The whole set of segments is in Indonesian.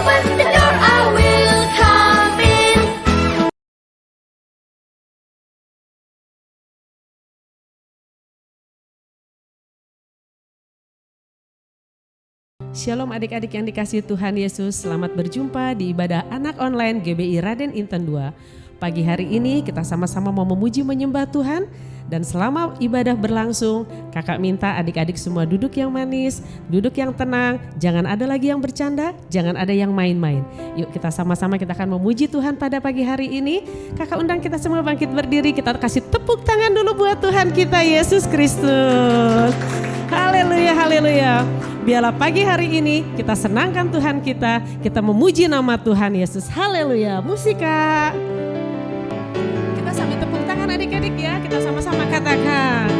open the door, I will come in. Shalom adik-adik yang dikasihi Tuhan Yesus, selamat berjumpa di ibadah anak online GBI Raden Inten 2. Pagi hari ini kita sama-sama mau memuji menyembah Tuhan, dan selama ibadah berlangsung kakak minta adik-adik semua duduk yang manis, duduk yang tenang, jangan ada lagi yang bercanda, jangan ada yang main-main. Yuk kita sama-sama kita akan memuji Tuhan pada pagi hari ini. Kakak undang kita semua bangkit berdiri, kita kasih tepuk tangan dulu buat Tuhan kita Yesus Kristus. Haleluya, haleluya. Biarlah pagi hari ini kita senangkan Tuhan kita memuji nama Tuhan Yesus. Haleluya. Musika. Kita sambil tepuk tangan adik-adik ya, kita sama-sama katakan.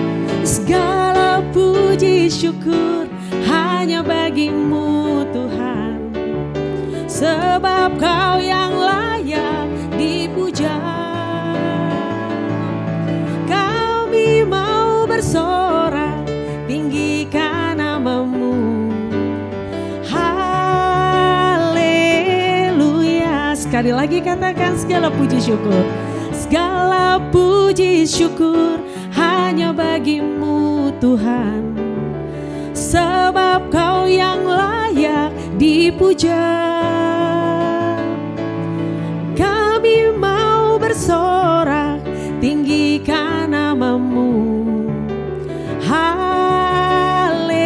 Segala puji syukur hanya bagimu Tuhan, sebab Kau yang layak dipuja. Kami mau bersorak, tinggikan namamu. Haleluya. Sekali lagi katakan segala puji syukur. Segala puji syukur hanya bagimu Tuhan, sebab Kau yang layak dipuja. Kami mau bersorak, tinggikan namamu. Haleluya.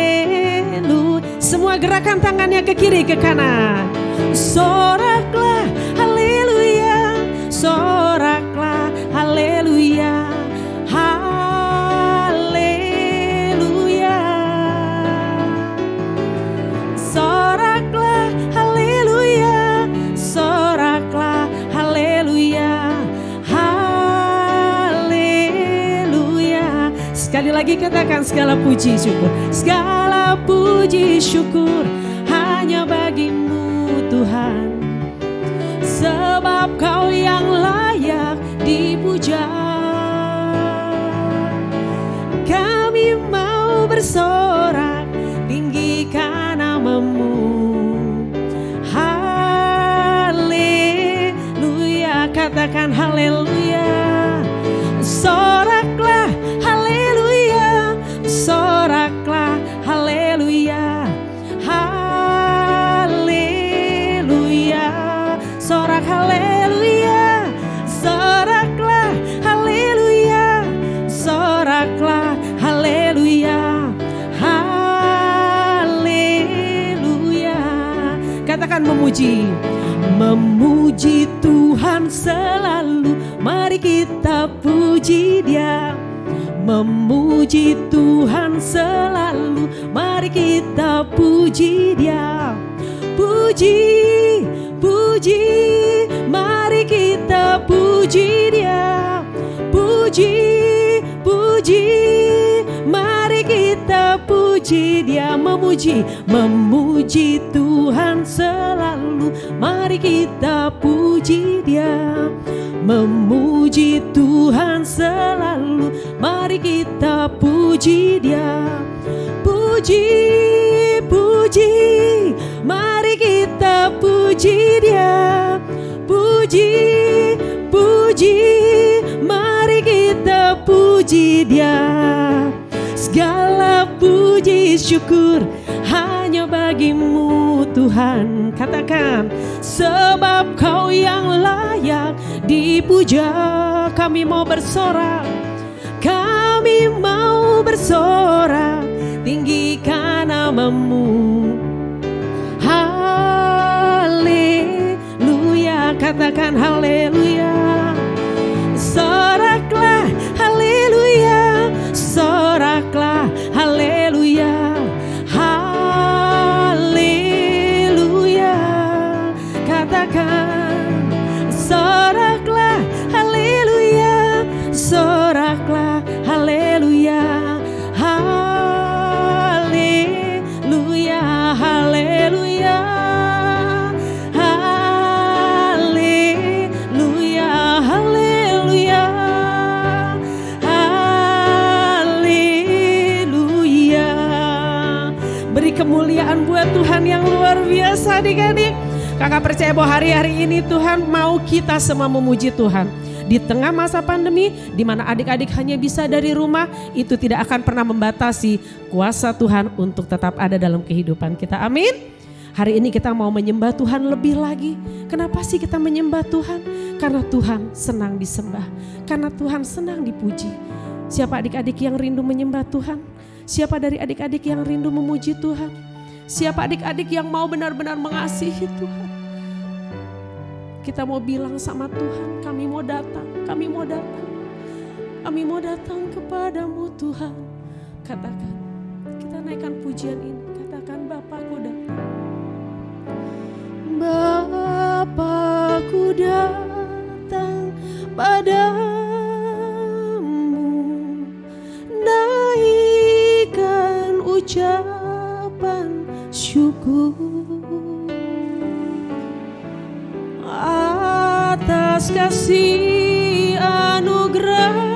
Semua gerakan tangannya ke kiri ke kanan. Soraklah haleluya, soraklah haleluya, haleluya. Soraklah haleluya, soraklah haleluya, haleluya. Sekali lagi katakan segala puji syukur. Segala puji syukur hanya bagimu Tuhan, sebab Kau yang layak dipuja. Kami mau bersorak, tinggikan namamu. Haleluya. Katakan haleluya. Soraklah haleluya, soraklah haleluya, haleluya. Sorak haleluya, soraklah haleluya, soraklah haleluya, haleluya. Katakan memuji. Memuji Tuhan selalu, mari kita puji Dia. Memuji Tuhan selalu, mari kita puji Dia. Puji, puji, mari kita puji Dia. Puji, puji, mari kita puji Dia. Memuji, memuji Tuhan selalu, mari kita puji Dia. Memuji Tuhan selalu, mari kita puji Dia. Puji, puji, mari kita puji Dia. Puji, puji, mari kita puji Dia. Segala puji syukur hanya bagimu Tuhan. Katakan, sebab Kau yang layak dipuja. Kami mau bersorak, kami mau bersorak, tinggikan namamu. Haleluya. Katakan haleluya. Soraklah haleluya, soraklah haleluya, haleluya. Katakan soraklah haleluya, soraklah haleluya, haleluya, haleluya, haleluya, haleluya, haleluya. Beri kemuliaan buat Tuhan yang luar biasa adik-adik. Kakak percaya bahwa hari-hari ini Tuhan mau kita semua memuji Tuhan. Di tengah masa pandemi, di mana adik-adik hanya bisa dari rumah, itu tidak akan pernah membatasi kuasa Tuhan untuk tetap ada dalam kehidupan kita. Amin. Hari ini kita mau menyembah Tuhan lebih lagi. Kenapa sih kita menyembah Tuhan? Karena Tuhan senang disembah. Karena Tuhan senang dipuji. Siapa adik-adik yang rindu menyembah Tuhan? Siapa dari adik-adik yang rindu memuji Tuhan? Siapa adik-adik yang mau benar-benar mengasihi Tuhan? Kita mau bilang sama Tuhan, kami mau datang, kami mau datang. Kami mau datang kepadamu Tuhan. Katakan, kita naikkan pujian ini. Katakan, Bapakku datang. Bapakku datang padamu, naikkan ucapan syukur atas kasih anugerah-Mu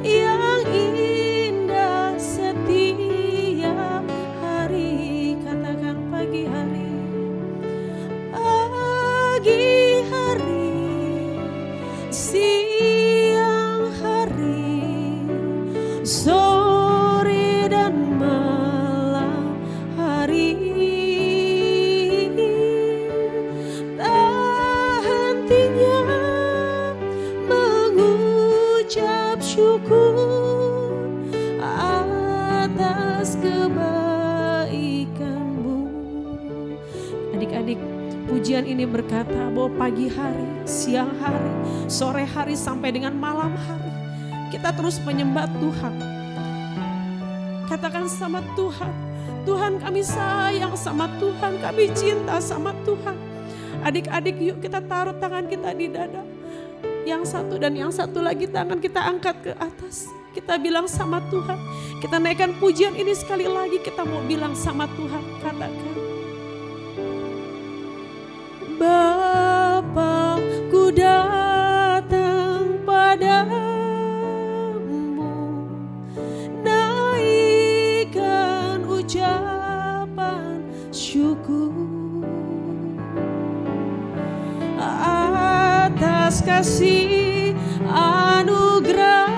yang indah setiap hari. Katakan pagi hari, siang hari, sore dan malam hari. Tak hentinya mengucap syukur atas kebaikan-Mu. Adik-adik, pujian ini berkata bahwa pagi hari, siang hari, sore hari sampai dengan malam hari, kita terus menyembah Tuhan. Katakan sama Tuhan, Tuhan kami sayang sama Tuhan, kami cinta sama Tuhan. Adik-adik yuk kita taruh tangan kita di dada. Yang satu dan yang satu lagi tangan kita angkat ke atas. Kita bilang sama Tuhan, kita naikkan pujian ini sekali lagi, kita mau bilang sama Tuhan. Katakan, Bapakku datang padamu, naikkan ucapan syukur atas kasih anugerah-Mu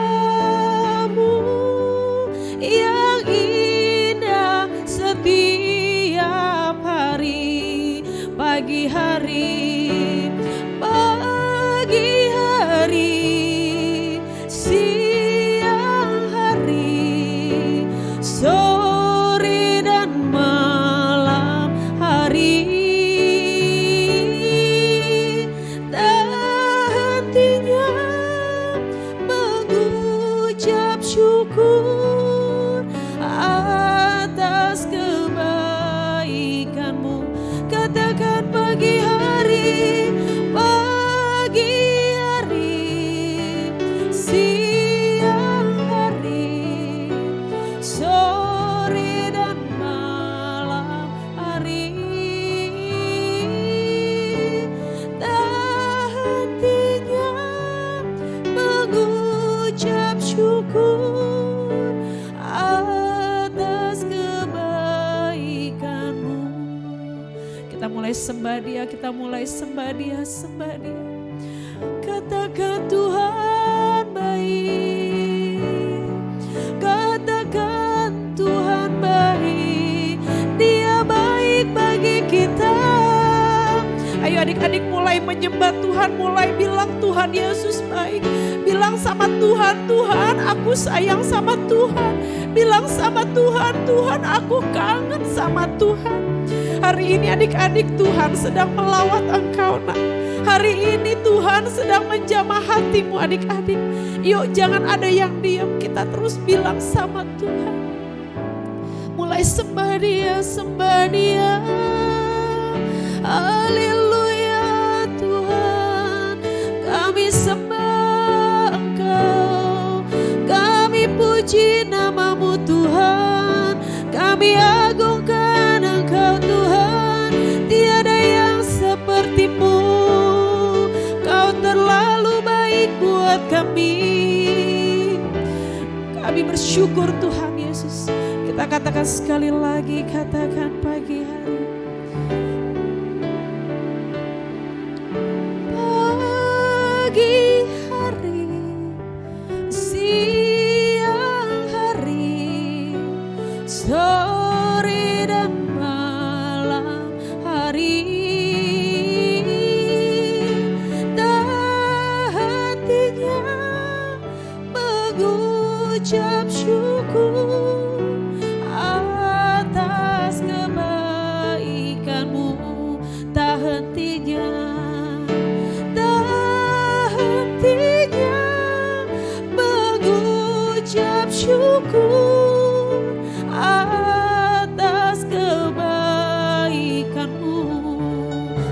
yang indah setiap hari. Pagi hari, siang hari, sore dan malam hari. Tak hentinya mengucap syukur atas kebaikan-Mu. Katakan pagi hari, siang hari, sore dan malam hari. Tak hentinya mengucap syukur atas kebaikan-Mu. Kita mulai sembah Dia, kita mulai sembah Dia, sembah Dia. Katakan Tuhan baik, katakan Tuhan baik, Dia baik bagi kita. Ayo adik-adik mulai menyembah Tuhan, mulai bilang Tuhan Yesus baik. Bilang sama Tuhan, Tuhan aku sayang sama Tuhan. Bilang sama Tuhan, Tuhan aku kangen sama Tuhan. Hari ini adik-adik Tuhan sedang melawat engkau nak. Hari ini Tuhan sedang menjamah hatimu adik-adik. Yuk jangan ada yang diam, kita terus bilang sama Tuhan. Mulai sembah Dia, sembah Dia. Haleluya Tuhan, kami sembah Engkau. Kami puji nama-Mu Tuhan, kami agungkan Engkau Tuhan. Tiada yang seperti-Mu, Kau terlalu baik buat kami. Kami bersyukur Tuhan Yesus. Kita katakan sekali lagi, katakan pagi hari,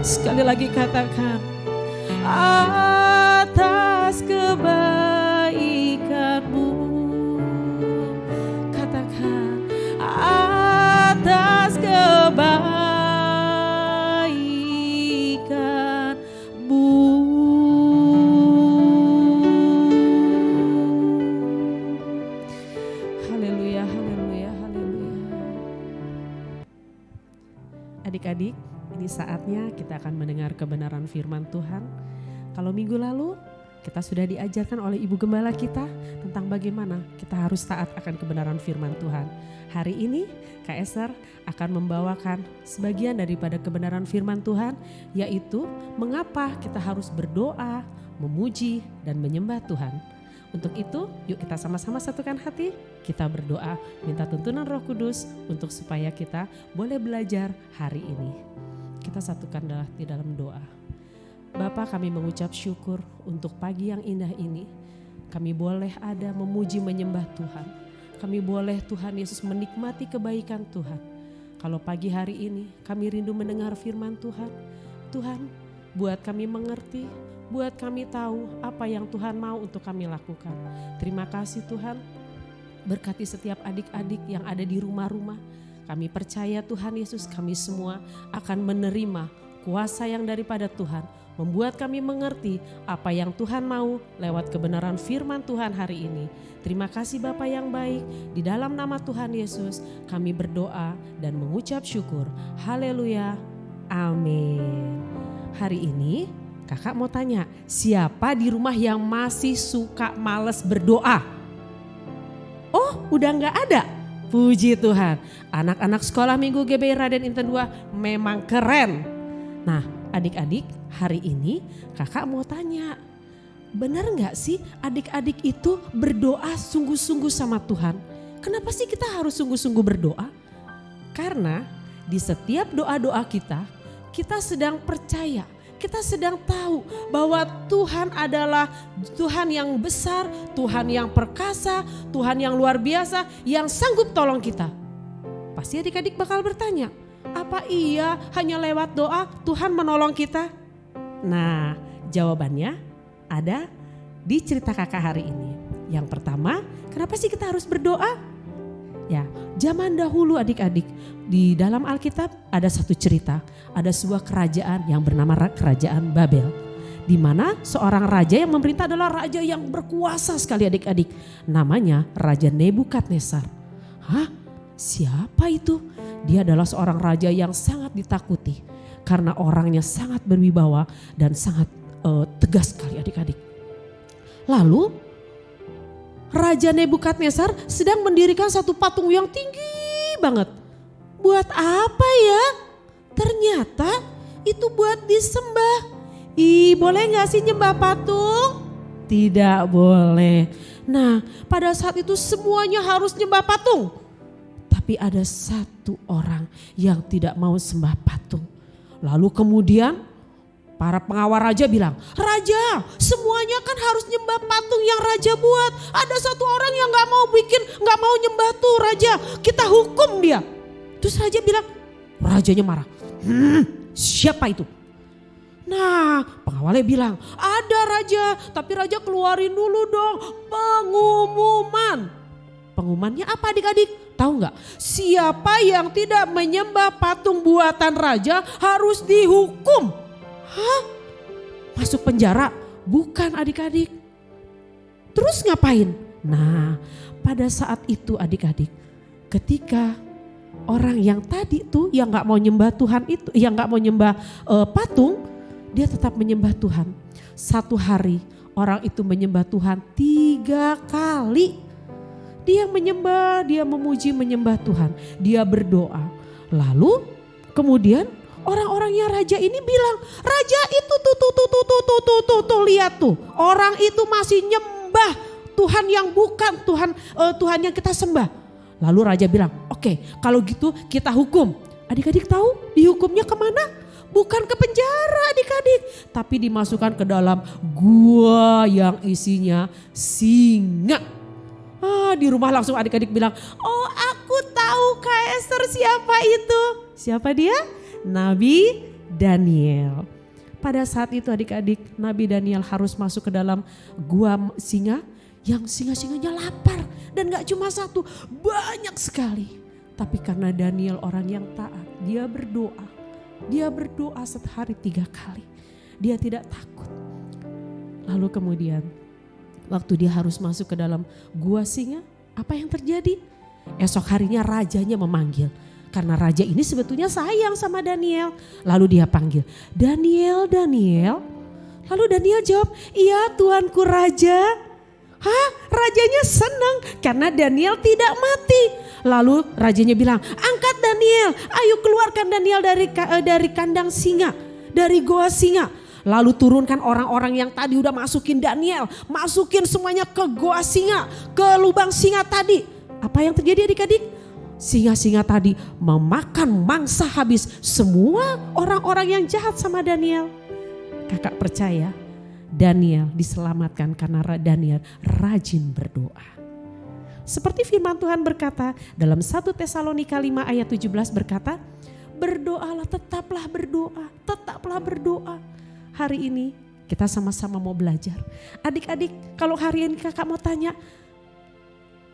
Sekali lagi katakan, atas kebaikan-Mu. Katakan, atas kebaikan-Mu. Haleluya, haleluya, haleluya. Adik-adik, ini saatnya kita akan mendengar kebenaran firman Tuhan. Kalau minggu lalu kita sudah diajarkan oleh Ibu Gembala kita tentang bagaimana kita harus taat akan kebenaran firman Tuhan. Hari ini Kak Esther akan membawakan sebagian daripada kebenaran firman Tuhan, yaitu mengapa kita harus berdoa, memuji, dan menyembah Tuhan. Untuk itu, yuk kita sama-sama satukan hati, kita berdoa, minta tuntunan Roh Kudus untuk supaya kita boleh belajar hari ini. Kita satukan di dalam doa. Bapa, kami mengucap syukur untuk pagi yang indah ini. Kami boleh ada memuji menyembah Tuhan. Kami boleh Tuhan Yesus menikmati kebaikan Tuhan. Kalau pagi hari ini kami rindu mendengar firman Tuhan. Tuhan, buat kami mengerti, buat kami tahu apa yang Tuhan mau untuk kami lakukan. Terima kasih Tuhan, berkati setiap adik-adik yang ada di rumah-rumah. Kami percaya Tuhan Yesus, kami semua akan menerima kuasa yang daripada Tuhan, membuat kami mengerti apa yang Tuhan mau lewat kebenaran firman Tuhan hari ini. Terima kasih Bapa yang baik, di dalam nama Tuhan Yesus kami berdoa dan mengucap syukur. Haleluya, amin. Hari ini kakak mau tanya, siapa di rumah yang masih suka males berdoa? Oh, udah gak ada? Puji Tuhan, anak-anak sekolah minggu GBI Raden Inten 2 memang keren. Nah, adik-adik, hari ini kakak mau tanya, benar gak sih adik-adik itu berdoa sungguh-sungguh sama Tuhan? Kenapa sih kita harus sungguh-sungguh berdoa? Karena di setiap doa-doa kita sedang percaya, kita sedang tahu bahwa Tuhan adalah Tuhan yang besar, Tuhan yang perkasa, Tuhan yang luar biasa, yang sanggup tolong kita. Pasti adik-adik bakal bertanya, apa iya hanya lewat doa Tuhan menolong kita? Nah, jawabannya ada di cerita kakak hari ini. Yang pertama, kenapa sih kita harus berdoa? Ya, zaman dahulu adik-adik, di dalam Alkitab ada satu cerita, ada sebuah kerajaan yang bernama Kerajaan Babel. Di mana seorang raja yang memerintah adalah raja yang berkuasa sekali adik-adik. Namanya Raja Nebukadnezar. Hah? Siapa itu? Dia adalah seorang raja yang sangat ditakuti karena orangnya sangat berwibawa dan sangat tegas sekali adik-adik. Lalu Raja Nebukadnezar sedang mendirikan satu patung yang tinggi banget. Buat apa ya? Ternyata itu buat disembah. Ih, boleh gak sih nyembah patung? Tidak boleh. Nah, pada saat itu semuanya harus nyembah patung. Tapi ada satu orang yang tidak mau sembah patung. Lalu kemudian para pengawal raja bilang, raja semuanya kan harus nyembah patung yang raja buat. Ada satu orang yang gak mau nyembah tuh raja, kita hukum dia. Terus raja bilang, rajanya marah, siapa itu? Nah, pengawalnya bilang, ada raja, tapi raja keluarin dulu dong pengumuman. Pengumumannya apa adik-adik? Tahu nggak? Siapa yang tidak menyembah patung buatan raja harus dihukum. Hah? Masuk penjara? Bukan adik-adik. Terus ngapain? Nah, pada saat itu adik-adik, ketika orang yang tadi tuh yang nggak mau nyembah Tuhan itu, yang nggak mau nyembah patung, dia tetap menyembah Tuhan. Satu hari orang itu menyembah Tuhan 3 kali. Dia menyembah, dia memuji, menyembah Tuhan. Dia berdoa. Lalu kemudian orang-orangnya raja ini bilang, raja itu tuh lihat tuh. Orang itu masih nyembah Tuhan yang bukan Tuhan yang kita sembah. Lalu raja bilang, oke, kalau gitu kita hukum. Adik-adik tahu dihukumnya kemana? Bukan ke penjara adik-adik, tapi dimasukkan ke dalam gua yang isinya singa. Di rumah langsung adik-adik bilang, oh aku tahu Kak Esther siapa itu. Siapa dia? Nabi Daniel. Pada saat itu adik-adik, Nabi Daniel harus masuk ke dalam gua singa yang singa-singanya lapar. Dan gak cuma satu, banyak sekali. Tapi karena Daniel orang yang taat, dia berdoa. Dia berdoa sehari 3 kali. Dia tidak takut. Lalu kemudian waktu dia harus masuk ke dalam gua singa, apa yang terjadi? Esok harinya rajanya memanggil. Karena raja ini sebetulnya sayang sama Daniel. Lalu dia panggil, Daniel, Daniel. Lalu Daniel jawab, iya tuanku raja. Hah? Rajanya senang karena Daniel tidak mati. Lalu rajanya bilang, angkat Daniel, ayo keluarkan Daniel dari kandang singa, dari goa singa. Lalu turunkan orang-orang yang tadi udah masukin Daniel, masukin semuanya ke goa singa, ke lubang singa tadi. Apa yang terjadi adik-adik? Singa-singa tadi memakan mangsa habis semua orang-orang yang jahat sama Daniel. Kakak percaya Daniel diselamatkan karena Daniel rajin berdoa. Seperti firman Tuhan berkata dalam 1 Tesalonika 5 ayat 17 berkata, berdoalah, tetaplah berdoa, tetaplah berdoa. Hari ini kita sama-sama mau belajar. Adik-adik, kalau hari ini kakak mau tanya,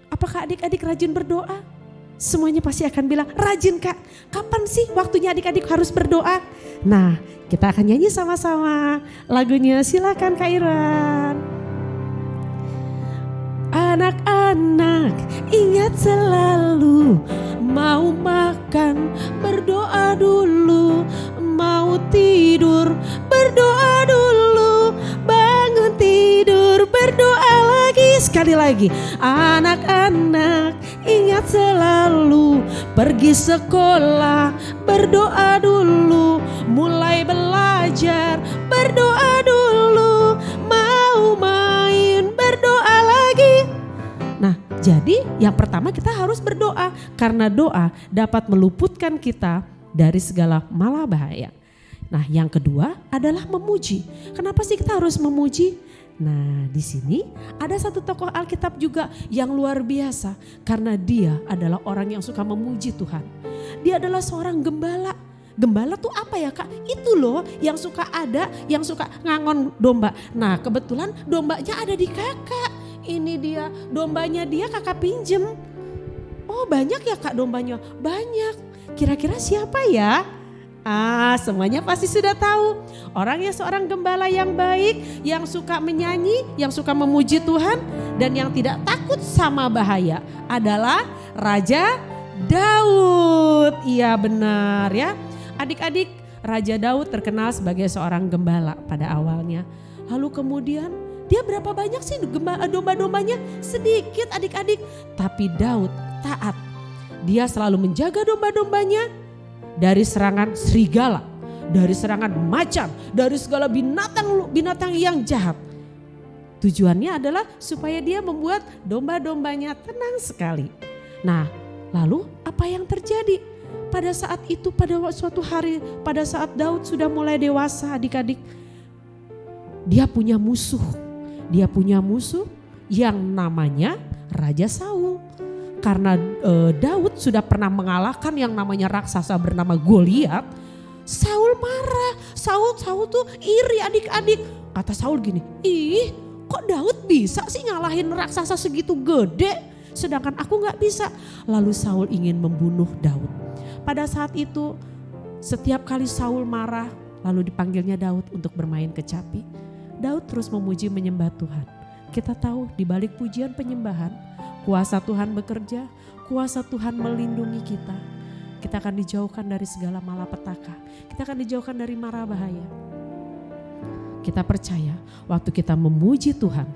apakah adik-adik rajin berdoa? Semuanya pasti akan bilang, rajin kak. Kapan sih waktunya adik-adik harus berdoa? Nah, kita akan nyanyi sama-sama lagunya, silakan Kak Iran. Anak-anak ingat selalu, mau makan berdoa dulu, mau tidur berdoa dulu, bangun tidur berdoa lagi. Sekali lagi, anak-anak ingat selalu, pergi sekolah berdoa dulu, mulai belajar berdoa dulu, mau main berdoa lagi. Nah, jadi yang pertama kita harus berdoa karena doa dapat meluputkan kita dari segala malapetaka. Nah, yang kedua adalah memuji. Kenapa sih kita harus memuji? Nah, di sini ada satu tokoh Alkitab juga yang luar biasa karena dia adalah orang yang suka memuji Tuhan. Dia adalah seorang gembala. Gembala tuh apa ya kak? Itu loh yang suka ngangon domba. Nah, kebetulan dombanya ada di kakak. Ini dia dombanya, dia kakak pinjem. Oh, banyak ya kak dombanya? Banyak. Kira-kira siapa ya? Semuanya pasti sudah tahu. Orangnya seorang gembala yang baik, yang suka menyanyi, yang suka memuji Tuhan, dan yang tidak takut sama bahaya adalah Raja Daud. Iya benar ya. Adik-adik, Raja Daud terkenal sebagai seorang gembala pada awalnya. Lalu kemudian dia berapa banyak sih domba-dombanya? Sedikit adik-adik. Tapi Daud taat. Dia selalu menjaga domba-dombanya dari serangan serigala, dari serangan macan, dari segala binatang yang jahat. Tujuannya adalah supaya dia membuat domba-dombanya tenang sekali. Nah, lalu apa yang terjadi? Pada saat itu, pada suatu hari, pada saat Daud sudah mulai dewasa adik-adik, dia punya musuh. Dia punya musuh yang namanya Raja Saul. Karena Daud sudah pernah mengalahkan yang namanya raksasa bernama Goliat, Saul marah. Saul tuh iri adik-adik. Kata Saul gini, ih kok Daud bisa sih ngalahin raksasa segitu gede, sedangkan aku gak bisa. Lalu Saul ingin membunuh Daud. Pada saat itu setiap kali Saul marah, lalu dipanggilnya Daud untuk bermain kecapi. Daud terus memuji menyembah Tuhan. Kita tahu di balik pujian penyembahan, kuasa Tuhan bekerja, kuasa Tuhan melindungi kita. Kita akan dijauhkan dari segala malapetaka. Kita akan dijauhkan dari mara bahaya. Kita percaya waktu kita memuji Tuhan,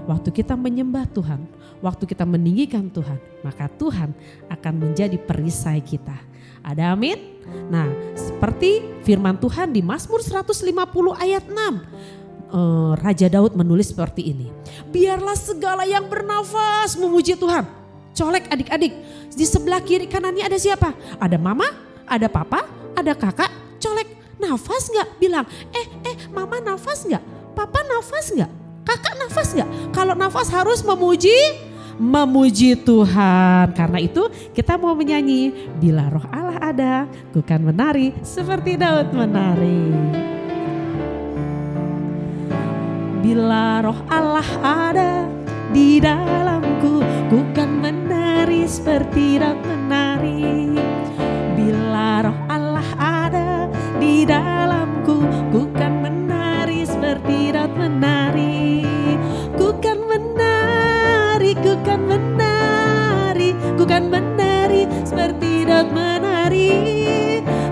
waktu kita menyembah Tuhan, waktu kita meninggikan Tuhan, maka Tuhan akan menjadi perisai kita. Ada amin? Nah, seperti firman Tuhan di Mazmur 150 ayat 6. Raja Daud menulis seperti ini. Biarlah segala yang bernafas memuji Tuhan. Colek adik-adik. Di sebelah kiri kanannya ada siapa? Ada mama, ada papa, ada kakak. Colek, nafas gak? Bilang, mama nafas gak? Papa nafas gak? Kakak nafas gak? Kalau nafas harus memuji Tuhan. Karena itu kita mau menyanyi, bila roh Allah ada, ku kan menari seperti Daud menari. Bila roh Allah ada di dalamku, ku kan menari seperti Daud menari. Bila roh Allah ada di dalamku, ku kan menari seperti Daud menari. Ku kan menari, ku kan menari, ku kan menari seperti Daud menari.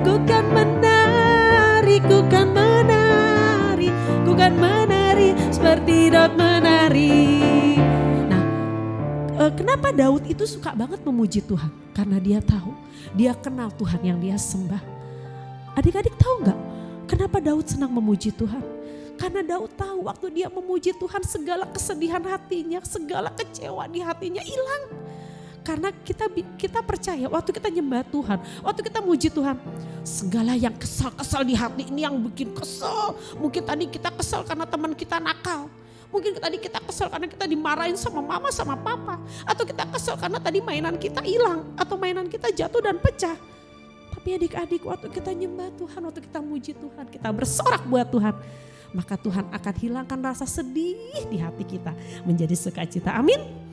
Ku kan menari, ku kan menari, ku kan menari seperti Daud menari. Nah, kenapa Daud itu suka banget memuji Tuhan? Karena dia tahu, dia kenal Tuhan yang dia sembah. Adik-adik tahu gak kenapa Daud senang memuji Tuhan? Karena Daud tahu waktu dia memuji Tuhan, segala kesedihan hatinya, segala kecewa di hatinya hilang. Karena kita percaya waktu kita nyembah Tuhan, waktu kita muji Tuhan, segala yang kesal-kesal di hati ini yang bikin kesel. Mungkin tadi kita kesal karena teman kita nakal. Mungkin tadi kita kesal karena kita dimarahin sama mama sama papa. Atau kita kesal karena tadi mainan kita hilang. Atau mainan kita jatuh dan pecah. Tapi adik-adik, waktu kita nyembah Tuhan, waktu kita muji Tuhan, kita bersorak buat Tuhan, maka Tuhan akan hilangkan rasa sedih di hati kita menjadi sukacita. Amin.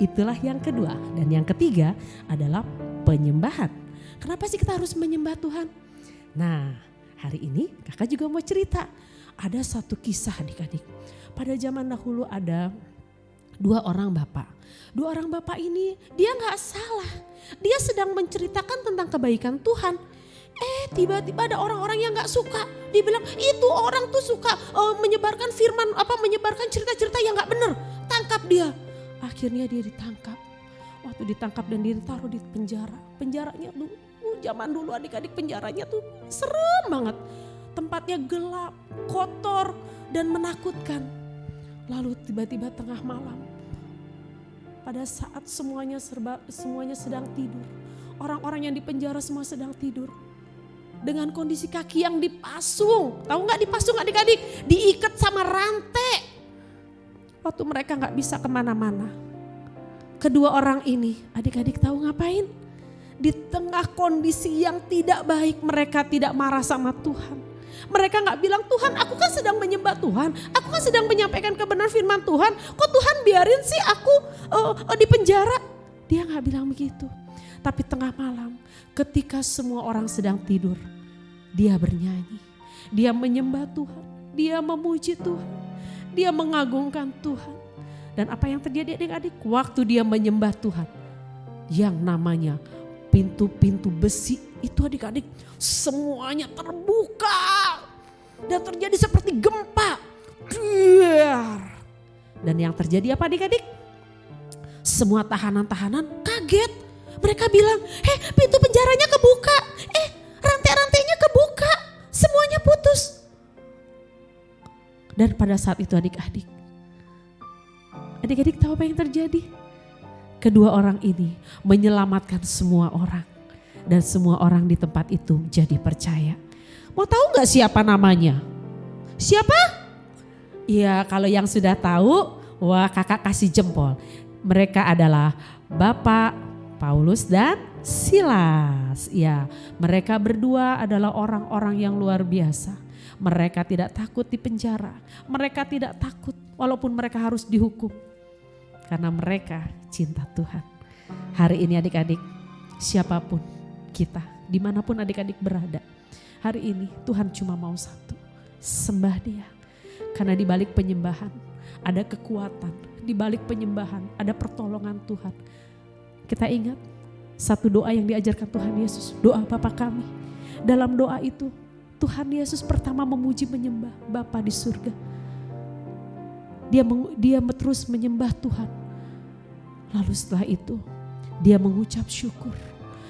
Itulah yang kedua. Dan yang ketiga adalah penyembahan. Kenapa sih kita harus menyembah Tuhan? Nah, hari ini kakak juga mau cerita. Ada satu kisah adik-adik. Pada zaman dahulu ada dua orang bapak. Dua orang bapak ini dia gak salah. Dia sedang menceritakan tentang kebaikan Tuhan. Tiba-tiba ada orang-orang yang gak suka. Dia bilang itu orang tuh suka menyebarkan firman, menyebarkan cerita-cerita yang gak benar. Tangkap dia. Akhirnya dia ditangkap. Waktu ditangkap dan dia ditaruh di penjara. Penjaranya dulu, zaman dulu adik-adik, penjaranya tuh serem banget. Tempatnya gelap, kotor dan menakutkan. Lalu tiba-tiba tengah malam, pada saat semuanya sedang tidur. Orang-orang yang di penjara semua sedang tidur. Dengan kondisi kaki yang dipasung. Tahu gak dipasung adik-adik? Diikat sama rantai. Waktu mereka gak bisa kemana-mana. Kedua orang ini adik-adik tahu ngapain? Di tengah kondisi yang tidak baik mereka tidak marah sama Tuhan. Mereka gak bilang, Tuhan aku kan sedang menyembah Tuhan. Aku kan sedang menyampaikan kebenaran firman Tuhan. Kok Tuhan biarin sih aku di penjara? Dia gak bilang begitu. Tapi tengah malam ketika semua orang sedang tidur, dia bernyanyi. Dia menyembah Tuhan. Dia memuji Tuhan. Dia mengagungkan Tuhan. Dan apa yang terjadi adik-adik? Waktu dia menyembah Tuhan, yang namanya pintu-pintu besi itu adik-adik semuanya terbuka. Dan terjadi seperti gempa. Dan yang terjadi apa adik-adik? Semua tahanan-tahanan kaget. Mereka bilang, pintu penjaranya kebuka. Rantai-rantainya kebuka. Semuanya putus. Dan pada saat itu adik-adik tahu apa yang terjadi? Kedua orang ini menyelamatkan semua orang. Dan semua orang di tempat itu jadi percaya. Mau tahu gak siapa namanya? Siapa? Ya kalau yang sudah tahu, wah kakak kasih jempol. Mereka adalah Bapak Paulus dan Silas. Ya, mereka berdua adalah orang-orang yang luar biasa. Mereka tidak takut di penjara. Mereka tidak takut walaupun mereka harus dihukum. Karena mereka cinta Tuhan. Hari ini adik-adik, siapapun kita, dimanapun adik-adik berada. Hari ini Tuhan cuma mau satu, sembah Dia. Karena di balik penyembahan ada kekuatan, di balik penyembahan ada pertolongan Tuhan. Kita ingat satu doa yang diajarkan Tuhan Yesus, doa Bapa kami. Dalam doa itu Tuhan Yesus pertama memuji menyembah Bapa di surga. Dia terus menyembah Tuhan. Lalu setelah itu dia mengucap syukur.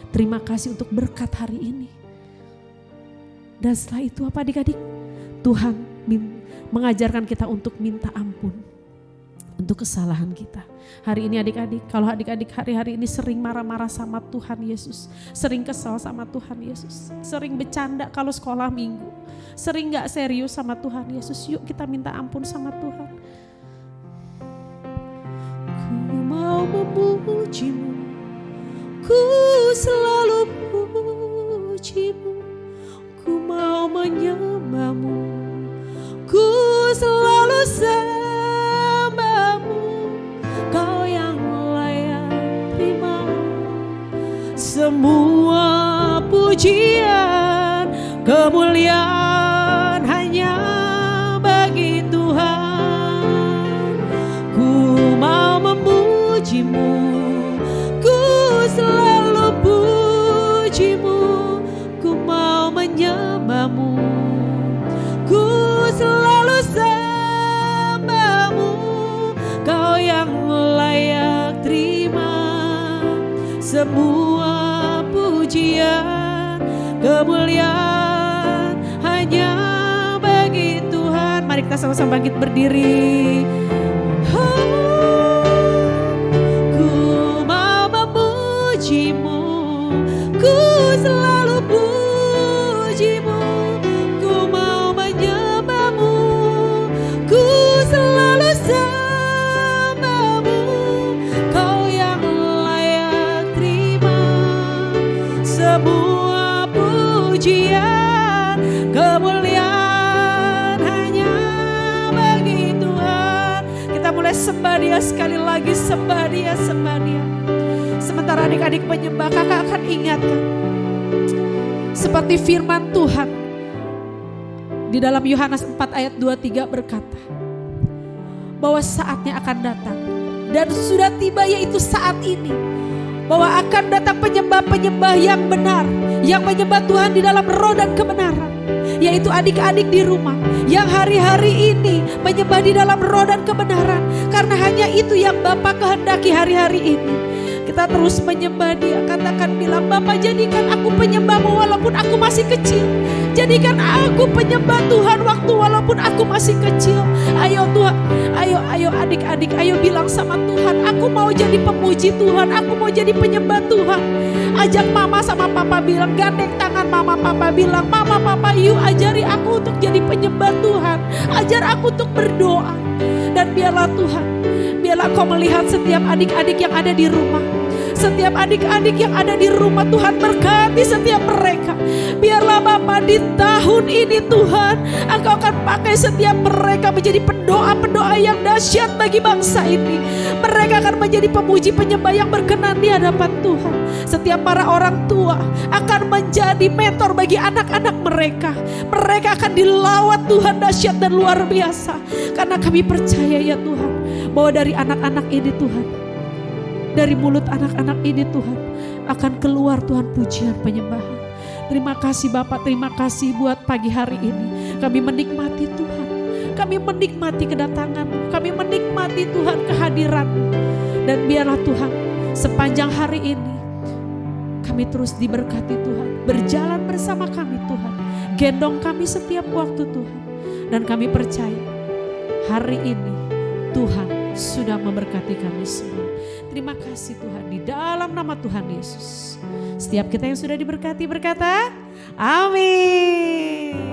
Terima kasih untuk berkat hari ini. Dan setelah itu apa adik-adik? Tuhan mengajarkan kita untuk minta ampun. Untuk kesalahan kita. Hari ini adik-adik, kalau adik-adik hari-hari ini sering marah-marah sama Tuhan Yesus. Sering kesal sama Tuhan Yesus. Sering bercanda kalau sekolah minggu. Sering gak serius sama Tuhan Yesus. Yuk kita minta ampun sama Tuhan. Ku mau memujimu, ku selalu memujimu, ku mau menyembahmu, ku selalu sembahmu. Kau yang layak terima semua pujian, kemuliaan hanya bagi Tuhan. Ku mau memujimu, ku selalu pujimu, ku mau menyembahmu, ku selalu sembahmu. Kau yang layak terima semua pujian, kemuliaan hanya bagi Tuhan. Mari kita sama-sama bangkit berdiri. Ku mau memujimu, ku selalu pujimu, ku mau menyembahmu, ku selalu sembahmu. Kau yang layak terima semua pujian, kemuliaan hanya bagi Tuhan. Kita mulai sembah Dia sekali lagi, sembah Dia, sembah Dia. Sementara adik-adik menyembah, kakak akan ingatkan seperti firman Tuhan di dalam Yohanes 4 ayat 23 berkata bahwa saatnya akan datang dan sudah tiba, yaitu saat ini, bahwa akan datang penyembah-penyembah yang benar, yang menyembah Tuhan di dalam roh dan kebenaran, yaitu adik-adik di rumah yang hari-hari ini menyembah di dalam roh dan kebenaran, karena hanya itu yang Bapa kehendaki hari-hari ini. Kita terus menyembah Dia, katakan, bilang, Bapa jadikan aku penyembahmu walaupun aku masih kecil. Jadikan aku penyembah Tuhan waktu walaupun aku masih kecil. Ayo Tuhan, ayo adik-adik, ayo bilang sama Tuhan, aku mau jadi pemuji Tuhan, aku mau jadi penyembah Tuhan. Ajak mama sama papa bilang, gandeng tangan mama papa bilang, mama papa yuk ajari aku untuk jadi penyembah Tuhan. Ajar aku untuk berdoa. Dan biarlah Tuhan, biarlah Kau melihat setiap adik-adik yang ada di rumah. Setiap adik-adik yang ada di rumah, Tuhan berkati setiap mereka. Biarlah Bapa di tahun ini Tuhan, Engkau akan pakai setiap mereka menjadi pendoa-pendoa yang dahsyat bagi bangsa ini. Mereka akan menjadi pemuji penyembah yang berkenan di hadapan Tuhan. Setiap para orang tua akan menjadi mentor bagi anak-anak mereka. Mereka akan dilawat Tuhan dahsyat dan luar biasa. Karena kami percaya ya Tuhan, bahwa dari anak-anak ini Tuhan, dari mulut anak-anak ini Tuhan akan keluar Tuhan pujian penyembahan. Terima kasih Bapak, terima kasih buat pagi hari ini. Kami menikmati Tuhan, kami menikmati kedatangan-Mu, kami menikmati Tuhan kehadiran-Mu. Dan biarlah Tuhan sepanjang hari ini kami terus diberkati Tuhan. Berjalan bersama kami Tuhan, gendong kami setiap waktu Tuhan. Dan kami percaya hari ini Tuhan sudah memberkati kami semua. Terima kasih Tuhan, di dalam nama Tuhan Yesus. Setiap kita yang sudah diberkati berkata, amin.